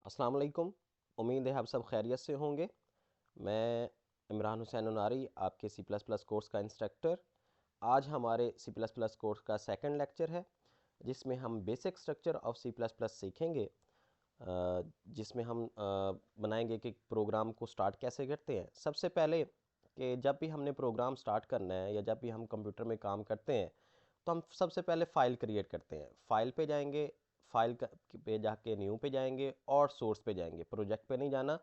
अस्सलाम वालेकुम। उम्मीद है आप सब खैरियत से होंगे। मैं इमरान हुसैन उनारी, आपके सी प्लस प्लस कोर्स का इंस्ट्रक्टर। आज हमारे सी प्लस प्लस कोर्स का सेकंड लेक्चर है, जिसमें हम basic structure of C plus plus सीखेंगे। जिसमें हम बनाएंगे कि प्रोग्राम को स्टार्ट कैसे करते हैं। सबसे पहले कि जब भी हमने प्रोग्राम स्टार्ट करना है या जब भी हम कंप्यूटर में काम करते हैं, तो हम सबसे पहले फ़ाइल क्रिएट करते हैं। फ़ाइल पे जाएंगे, पे जाके न्यू पे जाएंगे और सोर्स पे जाएंगे। प्रोजेक्ट पे नहीं जाना,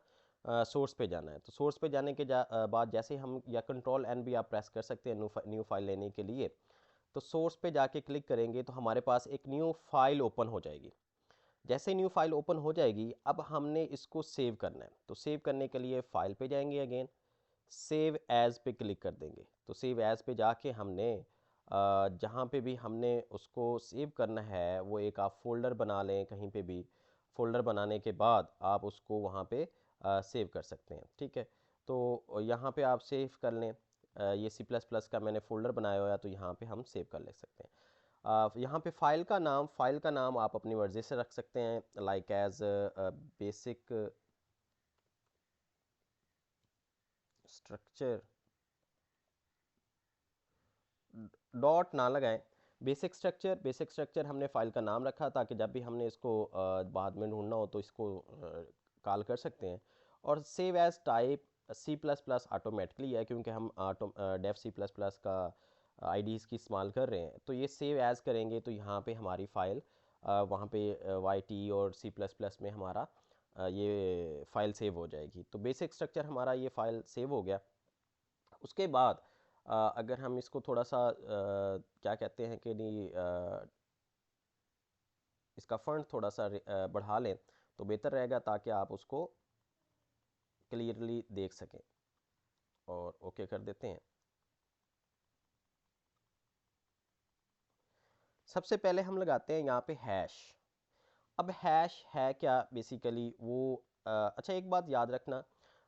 सोर्स पे जाना है। तो सोर्स पे जाने के बाद जैसे हम या कंट्रोल एन भी आप प्रेस कर सकते हैं न्यू फाइल लेने के लिए। तो सोर्स पे जाके क्लिक करेंगे तो हमारे पास एक न्यू फाइल ओपन हो जाएगी। जैसे न्यू फाइल ओपन हो जाएगी, अब हमने इसको सेव करना है। तो सेव करने के लिए फ़ाइल पे जाएंगे, अगेन सेव एज़ पे क्लिक कर देंगे। तो सेव एज़ पे जाके हमने जहाँ पे भी हमने उसको सेव करना है वो एक आप फ़ोल्डर बना लें कहीं पे भी। फ़ोल्डर बनाने के बाद आप उसको वहाँ पे सेव कर सकते हैं, ठीक है। तो यहाँ पे आप सेव कर लें। ये सी प्लस प्लस का मैंने फ़ोल्डर बनाया हुआ है, तो यहाँ पे हम सेव कर ले सकते हैं। यहाँ पे फ़ाइल का नाम आप अपनी मर्ज़ी से रख सकते हैं, like as basic structure. Dot ना लगाएं, बेसिक स्ट्रक्चर हमने फ़ाइल का नाम रखा ताकि जब भी हमने इसको बाद में ढूंढना हो तो इसको कॉल कर सकते हैं। और save as type C plus plus automatically है, क्योंकि हम डेफ सी प्लस प्लस का आईडीज़ की इस्तेमाल कर रहे हैं। तो ये सेव एज़ करेंगे तो यहाँ पे हमारी फ़ाइल वहाँ पे वाई टी और सी प्लस प्लस में हमारा ये फ़ाइल सेव हो जाएगी। तो बेसिक स्ट्रक्चर हमारा ये फ़ाइल सेव हो गया। उसके बाद अगर हम इसको थोड़ा सा क्या कहते हैं कि नहीं, इसका फ़ॉन्ट थोड़ा सा बढ़ा लें तो बेहतर रहेगा, ताकि आप उसको क्लियरली देख सकें। और ओके कर देते हैं। सबसे पहले हम लगाते हैं यहाँ पे हैश। अब हैश है क्या बेसिकली वो, अच्छा एक बात याद रखना,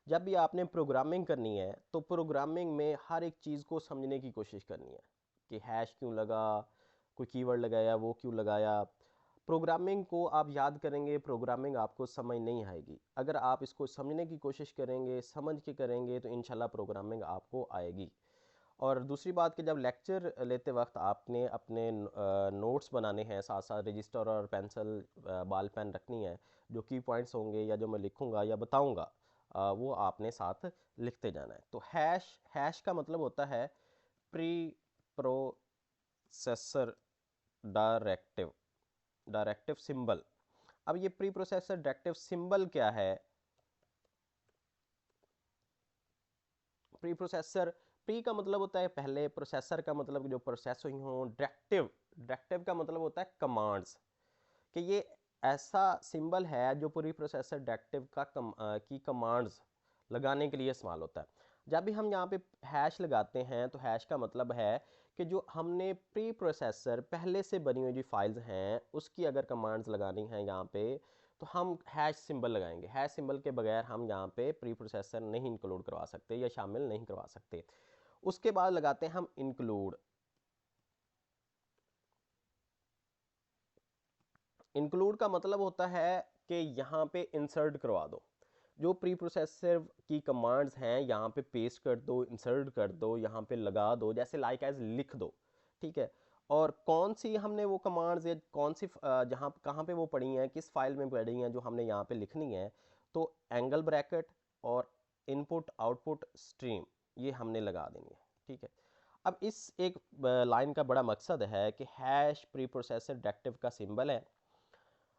जब भी आपने प्रोग्रामिंग करनी है तो प्रोग्रामिंग में हर एक चीज़ को समझने की कोशिश करनी है कि हैश क्यों लगा, कोई कीवर्ड लगाया वो क्यों लगाया। प्रोग्रामिंग को आप याद करेंगे, प्रोग्रामिंग आपको समझ नहीं आएगी। अगर आप इसको समझने की कोशिश करेंगे, समझ के करेंगे, तो इंशाल्लाह प्रोग्रामिंग आपको आएगी। और दूसरी बात कि जब लेक्चर लेते वक्त आपने अपने नोट्स बनाने हैं, साथ साथ रजिस्टर और पेंसिल बॉल पेन रखनी है। जो की पॉइंट्स होंगे या जो मैं लिखूंगा या बताऊंगा, वो आपने साथ लिखते जाना है। तो हैश हैश का मतलब होता है pre processor directive, directive symbol. अब ये प्री प्रोसेसर डायरेक्टिव सिंबल क्या है? प्री प्रोसेसर, प्री का मतलब होता है पहले, प्रोसेसर का मतलब जो प्रोसेस हुई हो, डायरेक्टिव, डायरेक्टिव का मतलब होता है कमांड्स। कि ये ऐसा सिंबल है जो पूरी प्रोसेसर डायरेक्टिव की कमांड्स लगाने के लिए इस्तेमाल होता है। जब भी हम यहाँ पे हैश लगाते हैं तो हैश का मतलब है कि जो हमने प्री प्रोसेसर पहले से बनी हुई जो फाइल्स हैं उसकी अगर कमांड्स लगानी हैं यहाँ पे, तो हम हैश सिंबल लगाएंगे। हैश सिंबल के बगैर हम यहाँ पे प्री प्रोसेसर नहीं इंक्लूड करवा सकते या शामिल नहीं करवा सकते। उसके बाद लगाते हैं हम इंक्लूड। इंक्लूड का मतलब होता है कि यहाँ पे इंसर्ट करवा दो। जो प्री प्रोसेसर की कमांड्स हैं यहाँ पे पेस्ट कर दो, इंसर्ट कर दो, यहाँ पे लगा दो, जैसे लाइक एज लिख दो, ठीक है। और कौन सी हमने वो कमांड्स या कौन सी जहाँ कहाँ पे वो पड़ी हैं, किस फाइल में पड़ी हैं जो हमने यहाँ पे लिखनी है, तो एंगल ब्रैकेट और इनपुट आउटपुट स्ट्रीम ये हमने लगा देनी है, ठीक है। अब इस एक लाइन का बड़ा मकसद है कि हैश प्री प्रोसेसर डायरेक्टिव का सिंबल है।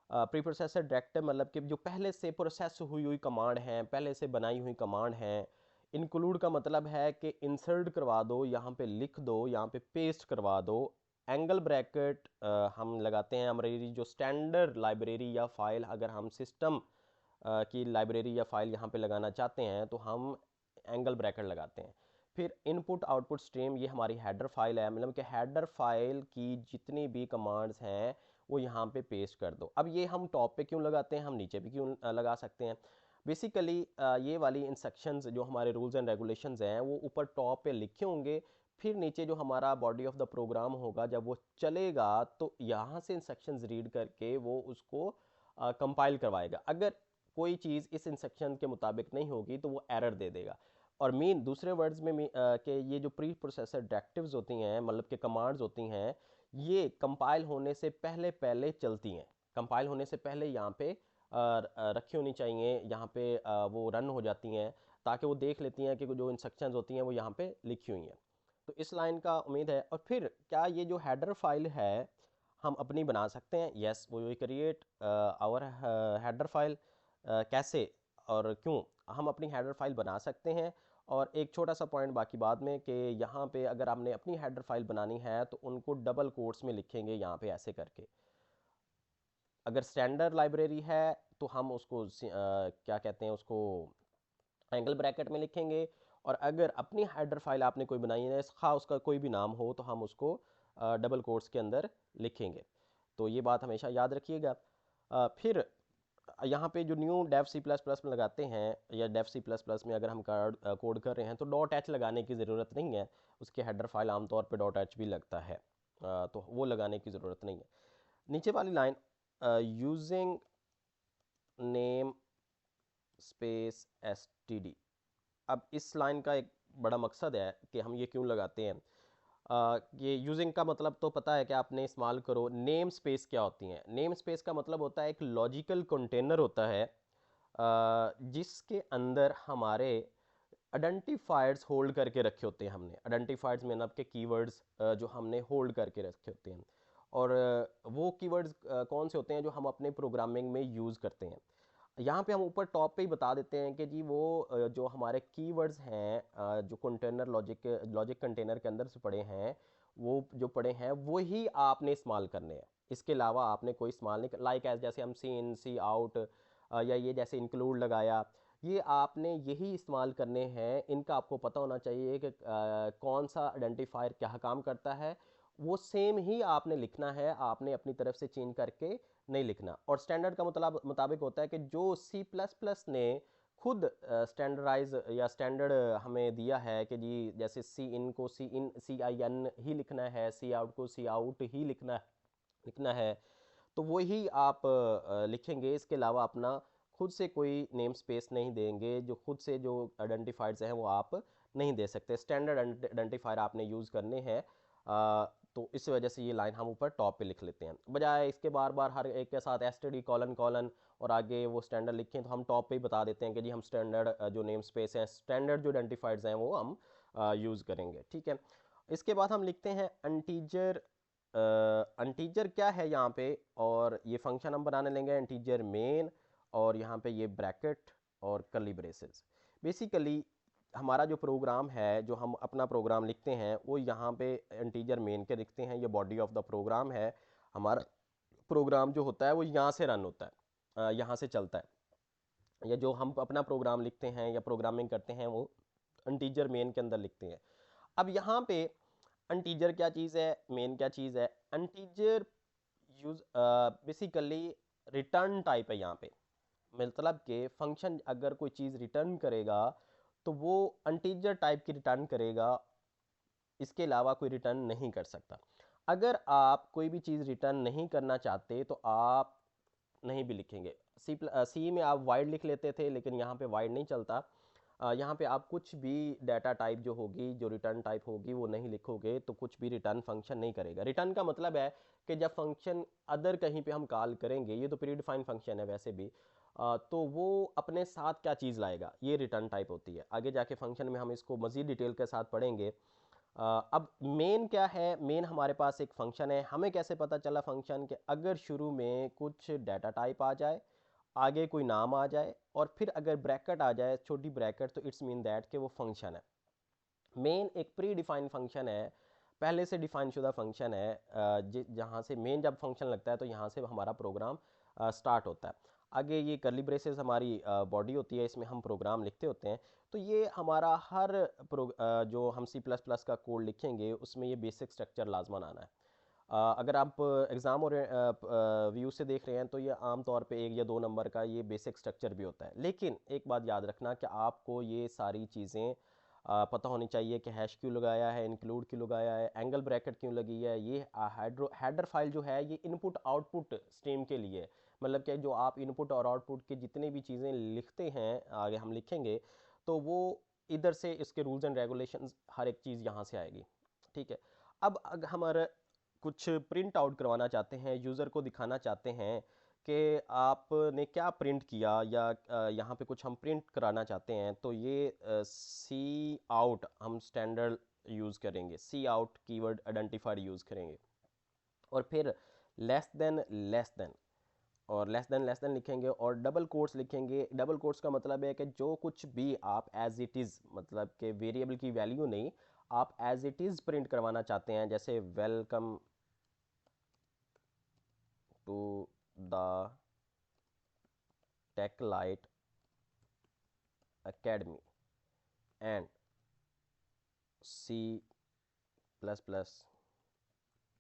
प्री प्रोसेसर डायरेक्टिव मतलब कि जो पहले से प्रोसेस हुई हुई कमांड हैं, पहले से बनाई हुई कमांड हैं। इंक्लूड का मतलब है कि इंसर्ट करवा दो, यहाँ पे लिख दो, यहाँ पे पेस्ट करवा दो। एंगल ब्रैकेट हम लगाते हैं हमारी जो स्टैंडर्ड लाइब्रेरी या फाइल, अगर हम सिस्टम की लाइब्रेरी या फाइल यहाँ पे लगाना चाहते हैं तो हम एंगल ब्रैकेट लगाते हैं। फिर इनपुट आउटपुट स्ट्रीम, ये हमारी हेडर फाइल है, मतलब कि हेडर फाइल की जितनी भी कमांड्स हैं वो यहाँ पे पेस्ट कर दो। अब ये हम टॉप पे क्यों लगाते हैं, हम नीचे भी क्यों लगा सकते हैं। बेसिकली ये वाली इंस्ट्रक्शंस जो हमारे रूल्स एंड रेगुलेशंस हैं वो ऊपर टॉप पे लिखे होंगे, फिर नीचे जो हमारा बॉडी ऑफ द प्रोग्राम होगा जब वो चलेगा तो यहाँ से इंस्ट्रक्शंस रीड करके वो उसको कंपाइल करवाएगा। अगर कोई चीज़ इस इंस्ट्रक्शन के मुताबिक नहीं होगी तो वो एरर दे देगा। और मीन दूसरे वर्ड्स में कि ये जो प्री प्रोसेसर डायरेक्टिव्स होती हैं, मतलब कि कमांड्स होती हैं, ये कंपाइल होने से पहले पहले चलती हैं। कंपाइल होने से पहले यहाँ पे रखी होनी चाहिए, यहाँ पे वो रन हो जाती हैं, ताकि वो देख लेती हैं कि जो इंस्ट्रक्शंस होती हैं वो यहाँ पे लिखी हुई हैं। तो इस लाइन का उम्मीद है। और फिर क्या ये जो हेडर फाइल है हम अपनी बना सकते हैं? यस, वो क्रिएट आवर हेडर फाइल। कैसे और क्यों? हम अपनी हेडर फाइल बना सकते हैं। और एक छोटा सा पॉइंट बाकी बाद में, कि यहाँ पे अगर हमने अपनी हेडर फाइल बनानी है तो उनको डबल कोट्स में लिखेंगे यहाँ पे ऐसे करके। अगर स्टैंडर्ड लाइब्रेरी है तो हम उसको क्या कहते हैं, उसको एंगल ब्रैकेट में लिखेंगे। और अगर अपनी हेडर फाइल आपने कोई बनाई है, खा उसका कोई भी नाम हो, तो हम उसको डबल कोट्स के अंदर लिखेंगे। तो ये बात हमेशा याद रखिएगा। फिर यहाँ पे जो new Dev C plus plus में लगाते हैं, या डेव सी प्लस प्लस में अगर हम कोड कर रहे हैं, तो डॉट एच लगाने की ज़रूरत नहीं है। उसके हेडर फाइल आमतौर पे डॉट एच भी लगता है, तो वो लगाने की ज़रूरत नहीं है। नीचे वाली line, using name space S T D. अब इस लाइन का एक बड़ा मकसद है कि हम ये क्यों लगाते हैं। ये यूजिंग का मतलब तो पता है कि आपने इस्तेमाल करो। नेम स्पेस क्या होती हैं? नेम स्पेस का मतलब होता है एक लॉजिकल कंटेनर होता है, जिसके अंदर हमारे आइडेंटिफायर्स होल्ड करके रखे होते हैं। हमने आइडेंटिफायर्स में आपके कीवर्ड्स जो हमने होल्ड करके रखे होते हैं। और वो कीवर्ड्स कौन से होते हैं जो हम अपने प्रोग्रामिंग में यूज़ करते हैं। यहाँ पे हम ऊपर टॉप पे ही बता देते हैं कि जी वो जो हमारे कीवर्ड्स हैं, जो कंटेनर लॉजिक कंटेनर के अंदर से पड़े हैं, वो जो पड़े हैं वो ही आपने इस्तेमाल करने हैं। इसके अलावा आपने कोई इस्तेमाल नहीं, लाइक एज जैसे हम सी इन सी आउट, या ये जैसे इंक्लूड लगाया, ये आपने यही इस्तेमाल करने हैं। इनका आपको पता होना चाहिए कि कौन सा आइडेंटिफायर क्या काम करता है। वो सेम ही आपने लिखना है, आपने अपनी तरफ से चेंज करके नहीं लिखना। और स्टैंडर्ड का मुताबिक होता है कि जो सी प्लस प्लस ने खुद स्टैंडर्डाइज या स्टैंडर्ड हमें दिया है कि जी जैसे सी इन को सी इन सी आई एन ही लिखना है, सी आउट को सी आउट ही लिखना है, तो वही आप लिखेंगे। इसके अलावा अपना खुद से कोई नेम स्पेस नहीं देंगे। जो खुद से जो आइडेंटिफायर्स हैं वो आप नहीं दे सकते, स्टैंडर्ड आइडेंटिफायर आपने यूज़ करने हैं। तो इस वजह से ये लाइन हम ऊपर टॉप पे लिख लेते हैं, बजाय इसके बार बार हर एक के साथ S T D colon colon और आगे वो स्टैंडर्ड लिखें। तो हम टॉप पे ही बता देते हैं कि जी हम स्टैंडर्ड जो नेम स्पेस हैं, स्टैंडर्ड जो आइडेंटिफायर्स हैं वो हम यूज़ करेंगे। ठीक है। इसके बाद हम लिखते हैं अनटीजर। अनटीजर क्या है यहाँ पे, और ये फंक्शन हम बनाने लेंगे अनटीजर मेन, और यहाँ पे ये ब्रैकेट और कर्ली ब्रेसेस। बेसिकली हमारा जो प्रोग्राम है, जो हम अपना प्रोग्राम लिखते हैं, वो यहाँ पे इंटीजर मेन के लिखते हैं। ये बॉडी ऑफ द प्रोग्राम है। हमारा प्रोग्राम जो होता है वो यहाँ से रन होता है, यहाँ से चलता है। या जो हम अपना प्रोग्राम लिखते हैं या प्रोग्रामिंग करते हैं वो इंटीजर मेन के अंदर लिखते हैं। अब यहाँ पे इंटीजर क्या चीज़ है, मेन क्या चीज़ है? Integer use basically return type है यहाँ पे। मतलब कि फंक्शन अगर कोई चीज़ रिटर्न करेगा तो वो इंटीजर टाइप की रिटर्न करेगा, इसके अलावा कोई रिटर्न नहीं कर सकता। अगर आप कोई भी चीज़ रिटर्न नहीं करना चाहते तो आप नहीं भी लिखेंगे। सी में आप वाइड लिख लेते थे, लेकिन यहाँ पे वाइड नहीं चलता। यहाँ पे आप कुछ भी डाटा टाइप जो होगी, जो रिटर्न टाइप होगी, वो नहीं लिखोगे तो कुछ भी रिटर्न फंक्शन नहीं करेगा। रिटर्न का मतलब है कि जब फंक्शन अदर कहीं पे हम कॉल करेंगे, ये तो प्री डिफाइंड फंक्शन है वैसे भी, तो वो अपने साथ क्या चीज़ लाएगा, ये रिटर्न टाइप होती है। आगे जाके फंक्शन में हम इसको मज़ीद डिटेल के साथ पढ़ेंगे। अब मेन क्या है? मेन हमारे पास एक फंक्शन है। हमें कैसे पता चला फंक्शन के? अगर शुरू में कुछ डाटा टाइप आ जाए, आगे कोई नाम आ जाए, और फिर अगर ब्रैकेट आ जाए, छोटी ब्रैकेट, तो इट्स मीन दैट कि वो फंक्शन है। मेन एक प्री डिफाइंड फंक्शन है, पहले से डिफाइन शुदा फंक्शन है। जहाँ से मेन जब फंक्शन लगता है तो यहाँ से हमारा प्रोग्राम स्टार्ट होता है। आगे ये कर्ली ब्रेसेस हमारी बॉडी होती है, इसमें हम प्रोग्राम लिखते होते हैं। तो ये हमारा हर जो हम सी प्लस प्लस का कोड लिखेंगे उसमें ये बेसिक स्ट्रक्चर लाजमन आना है। अगर आप एग्ज़ाम और व्यू से देख रहे हैं तो ये आम तौर पे 1 या 2 नंबर का ये बेसिक स्ट्रक्चर भी होता है। लेकिन एक बात याद रखना कि आपको ये सारी चीज़ें पता होनी चाहिए कि हैश क्यों लगाया है, इंक्लूड क्यों लगाया है, एंगल ब्रैकेट क्यों लगी है। ये हेडर फाइल जो है ये इनपुट आउटपुट स्ट्रीम के लिए, मतलब कि जो आप इनपुट और आउटपुट की जितनी भी चीज़ें लिखते हैं, आगे हम लिखेंगे, तो वो इधर से इसके रूल्स एंड रेगुलेशंस हर एक चीज़ यहाँ से आएगी। ठीक है। अब अगर हमारा कुछ प्रिंट आउट करवाना चाहते हैं, यूज़र को दिखाना चाहते हैं कि आपने क्या प्रिंट किया, या यहाँ पे कुछ हम प्रिंट कराना चाहते हैं, तो ये सी आउट हम स्टैंडर्ड यूज़ करेंगे, सी आउट कीवर्ड आइडेंटिफायर यूज़ करेंगे। और फिर लेस देन और लेस देन लिखेंगे, और डबल कोट्स लिखेंगे। डबल कोट्स का मतलब है कि जो कुछ भी आप एज इट इज़, मतलब कि वेरिएबल की वैल्यू नहीं, आप एज इट इज़ प्रिंट करवाना चाहते हैं, जैसे welcome to the Techlight academy and C plus plus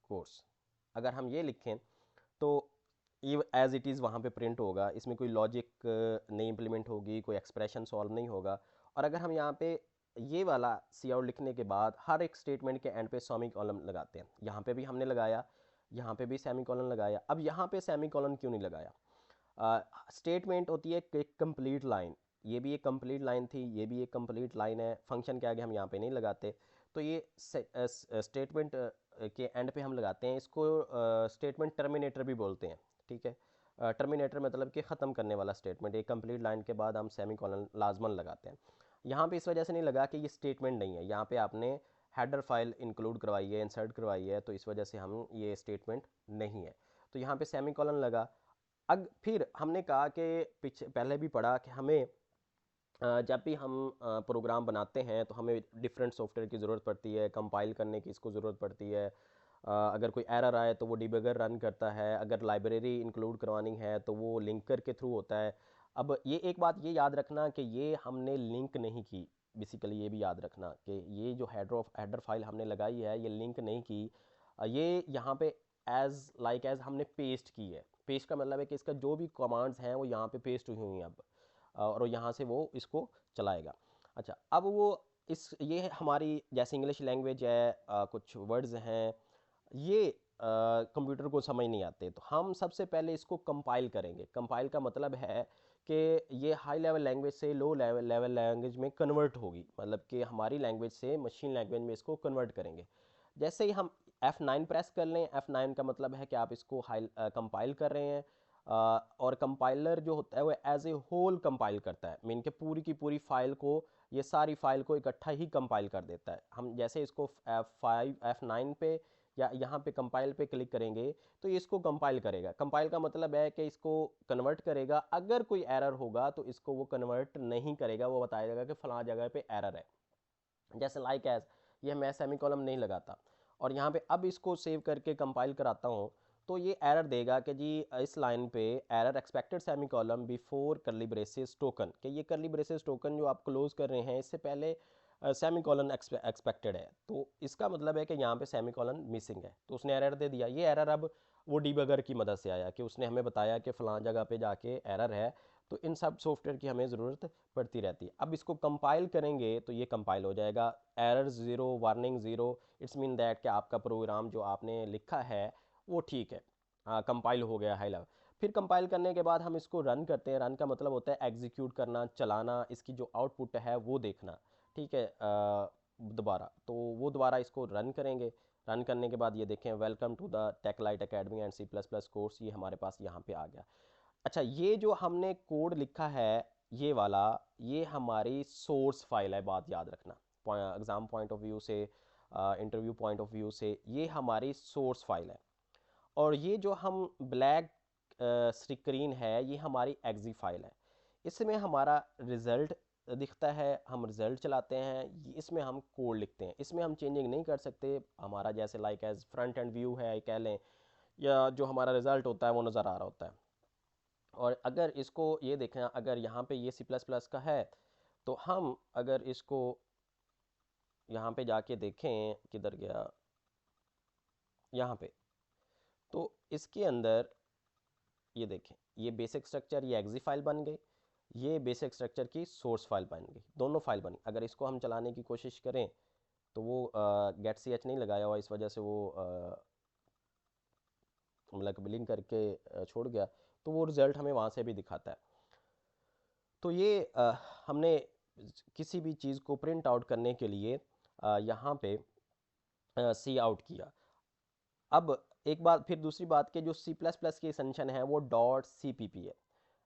course. अगर हम ये लिखें तो ये एज इट इज़ वहाँ पे प्रिंट होगा, इसमें कोई लॉजिक नहीं इम्प्लीमेंट होगी, कोई एक्सप्रेशन सॉल्व नहीं होगा। और अगर हम यहाँ पे ये वाला सी आउट लिखने के बाद हर एक स्टेटमेंट के एंड पे सेमी कॉलन लगाते हैं, यहाँ पे भी हमने लगाया, यहाँ पे भी सेमी कॉलन लगाया। अब यहाँ पे सेमी कॉलन क्यों नहीं लगाया? स्टेटमेंट होती है एक कंप्लीट लाइन, ये भी एक कंप्लीट लाइन थी, ये भी एक कंप्लीट लाइन है, फंक्शन के आगे हम यहाँ पे नहीं लगाते। तो ये स्टेटमेंट के एंड पे हम लगाते हैं, इसको स्टेटमेंट टर्मिनेटर भी बोलते हैं। ठीक है। टर्मिनेटर मतलब कि ख़त्म करने वाला स्टेटमेंट, एक कंप्लीट लाइन के बाद हम सेमी कॉलन लाजमन लगाते हैं। यहाँ पे इस वजह से नहीं लगा कि ये स्टेटमेंट नहीं है, यहाँ पे आपने हेडर फाइल इंक्लूड करवाई है, इंसर्ट करवाई है, तो इस वजह से हम ये स्टेटमेंट नहीं है, तो यहाँ पे सेमी कॉलन लगा। फिर हमने कहा कि पीछे पहले भी पढ़ा कि हमें जब भी हम प्रोग्राम बनाते हैं तो हमें डिफरेंट सॉफ्टवेयर की ज़रूरत पड़ती है, कंपाइल करने की इसको ज़रूरत पड़ती है। अगर कोई एरर आए तो वो डिबगर रन करता है, अगर लाइब्रेरी इंक्लूड करवानी है तो वो लिंकर के थ्रू होता है। अब ये एक बात ये याद रखना कि ये हमने लिंक नहीं की, बेसिकली ये भी याद रखना कि ये जो हेडर फाइल हमने लगाई है ये लिंक नहीं की, ये यहाँ पे एज हमने पेस्ट की है। पेस्ट का मतलब है कि इसका जो भी कमांड्स हैं वो यहाँ पे पेस्ट हुई हुई हैं अब, और यहाँ से वो इसको चलाएगा। अच्छा, अब वो ये हमारी जैसे इंग्लिश लैंग्वेज है, कुछ वर्ड्स हैं, ये कंप्यूटर को समझ नहीं आते, तो हम सबसे पहले इसको कंपाइल करेंगे। कंपाइल का मतलब है कि ये हाई लेवल लैंग्वेज से लो लेवल लैंग्वेज में कन्वर्ट होगी, मतलब कि हमारी लैंग्वेज से मशीन लैंग्वेज में इसको कन्वर्ट करेंगे। जैसे ही हम F9 प्रेस कर लें, F9 का मतलब है कि आप इसको हाई कंपाइल कर रहे हैं। और कंपाइलर जो होता है वो एज ए होल कंपाइल करता है, मीन के पूरी की पूरी फाइल को, ये सारी फाइल को इकट्ठा ही कंपाइल कर देता है। हम जैसे इसको F9 पे या यहाँ पे कंपाइल पे क्लिक करेंगे तो ये इसको कंपाइल करेगा। कंपाइल का मतलब है कि इसको कन्वर्ट करेगा, अगर कोई एरर होगा तो इसको वो कन्वर्ट नहीं करेगा, वो बताएगा कि फलां जगह पे एरर है। जैसे लाइक एज ये मैं सेमी कॉलम नहीं लगाता, और यहाँ पे अब इसको सेव करके कंपाइल कराता हूँ, तो ये एरर देगा कि जी इस लाइन पे error expected semi column before करली ब्रेसेस टोकन, कि ये करली ब्रेसेस टोकन जो आप क्लोज कर रहे हैं इससे पहले सेमी कॉलन एक्सपेक्टेड है। तो इसका मतलब है कि यहाँ पे सेमी कॉलन मिसिंग है, तो उसने एरर दे दिया। ये एरर अब वो डिबगर की मदद से आया कि उसने हमें बताया कि फ़लाँ जगह पे जाके एरर है। तो इन सब सॉफ्टवेयर की हमें ज़रूरत पड़ती रहती है। अब इसको कंपाइल करेंगे तो ये कंपाइल हो जाएगा, error zero, warning zero, it's mean that कि आपका प्रोग्राम जो आपने लिखा है वो ठीक है, कंपाइल हो गया हाई लेवल। फिर कंपाइल करने के बाद हम इसको रन करते हैं। रन का मतलब होता है एग्जीक्यूट करना, चलाना, इसकी जो आउटपुट है वो देखना। ठीक है। दोबारा तो वो दोबारा इसको रन करेंगे। रन करने के बाद ये देखें, welcome to the Techlight academy and C plus plus course, ये हमारे पास यहाँ पे आ गया। अच्छा, ये जो हमने कोड लिखा है ये वाला, ये हमारी सोर्स फाइल है, बात याद रखना। एग्ज़ाम पॉइंट ऑफ व्यू से, इंटरव्यू पॉइंट ऑफ व्यू से, ये हमारी सोर्स फाइल है। और ये जो हम ब्लैक स्क्रीन है ये हमारी एग्जी फाइल है। इसमें हमारा रिज़ल्ट दिखता है, हम रिज़ल्ट चलाते हैं, इसमें हम कोड लिखते हैं, इसमें हम चेंजिंग नहीं कर सकते। हमारा जैसे like as front end view है कह लें, या जो हमारा रिज़ल्ट होता है वो नज़र आ रहा होता है। और अगर इसको ये देखें, अगर यहाँ पे ये सी प्लस प्लस का है, तो हम अगर इसको यहाँ पे जाके देखें, किधर गया, यहाँ पे, तो इसके अंदर ये देखें, ये बेसिक स्ट्रक्चर, ये एग्जी फाइल बन गई, ये बेसिक स्ट्रक्चर की सोर्स फाइल बन गई, दोनों फाइल बनी। अगर इसको हम चलाने की कोशिश करें तो वो गेट सी एच नहीं लगाया हुआ, इस वजह से वो मतलब बिलिंग करके छोड़ गया। तो वो रिज़ल्ट हमें वहाँ से भी दिखाता है। तो ये हमने किसी भी चीज़ को प्रिंट आउट करने के लिए यहाँ पे सी आउट किया। अब एक बात, फिर दूसरी बात के जो सी प्लस प्लस की एक्सटेंशन है वो डॉट सी पी पी है।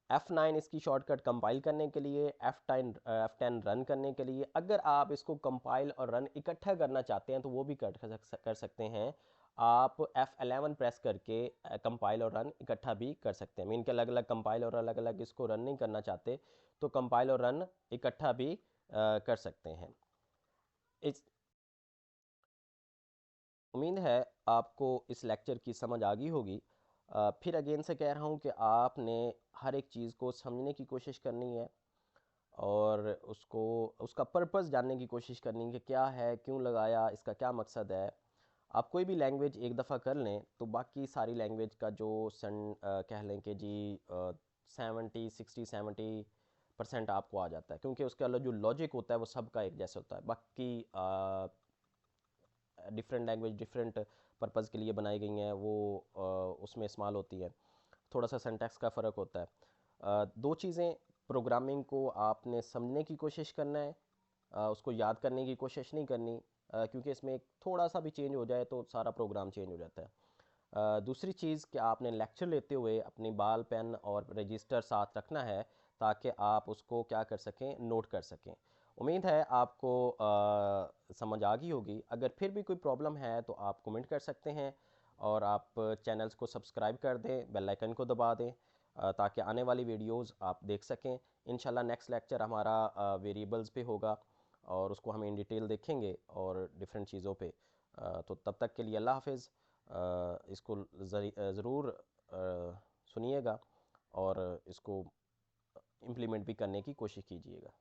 F9 इसकी शॉर्टकट कंपाइल करने के लिए, F10 रन करने के लिए। अगर आप इसको कंपाइल और रन इकट्ठा करना चाहते हैं तो वो भी कर सकते हैं। आप F11 प्रेस करके कंपाइल और रन इकट्ठा भी कर सकते हैं। मीन के अलग अलग कंपाइल और अलग अलग इसको रन नहीं करना चाहते तो कंपाइल और रन इकट्ठा भी कर सकते हैं। इस उम्मीद है आपको इस लेक्चर की समझ आ गई होगी। फिर अगेन से कह रहा हूँ कि आपने हर एक चीज़ को समझने की कोशिश करनी है और उसको उसका पर्पस जानने की कोशिश करनी है कि क्या है, क्यों लगाया, इसका क्या मकसद है। आप कोई भी लैंग्वेज एक दफ़ा कर लें तो बाकी सारी लैंग्वेज का जो कह लें कि जी 70 60 70% आपको आ जाता है, क्योंकि उसके अलावा जो लॉजिक होता है वो सबका एक जैसा होता है। बाकी डिफरेंट लैंग्वेज डिफरेंट पर्पज़ के लिए बनाई गई हैं, वो उसमें इस्तेमाल होती है। थोड़ा सा सिंटैक्स का फ़र्क होता है। दो चीज़ें, प्रोग्रामिंग को आपने समझने की कोशिश करना है, उसको याद करने की कोशिश नहीं करनी, क्योंकि इसमें एक थोड़ा सा भी चेंज हो जाए तो सारा प्रोग्राम चेंज हो जाता है। दूसरी चीज़ कि आपने लेक्चर लेते हुए अपनी बाल पेन और रजिस्टर साथ रखना है ताकि आप उसको क्या कर सकें, नोट कर सकें। उम्मीद है आपको समझ आ गई होगी। अगर फिर भी कोई प्रॉब्लम है तो आप कमेंट कर सकते हैं और आप चैनल्स को सब्सक्राइब कर दें, बेल आइकन को दबा दें ताकि आने वाली वीडियोस आप देख सकें। इंशाल्लाह नेक्स्ट लेक्चर हमारा वेरिएबल्स पे होगा और उसको हम इन डिटेल देखेंगे और डिफरेंट चीज़ों पे। तो तब तक के लिए अल्लाह हाफिज़। इसको ज़रूर सुनिएगा और इसको इम्प्लीमेंट भी करने की कोशिश कीजिएगा।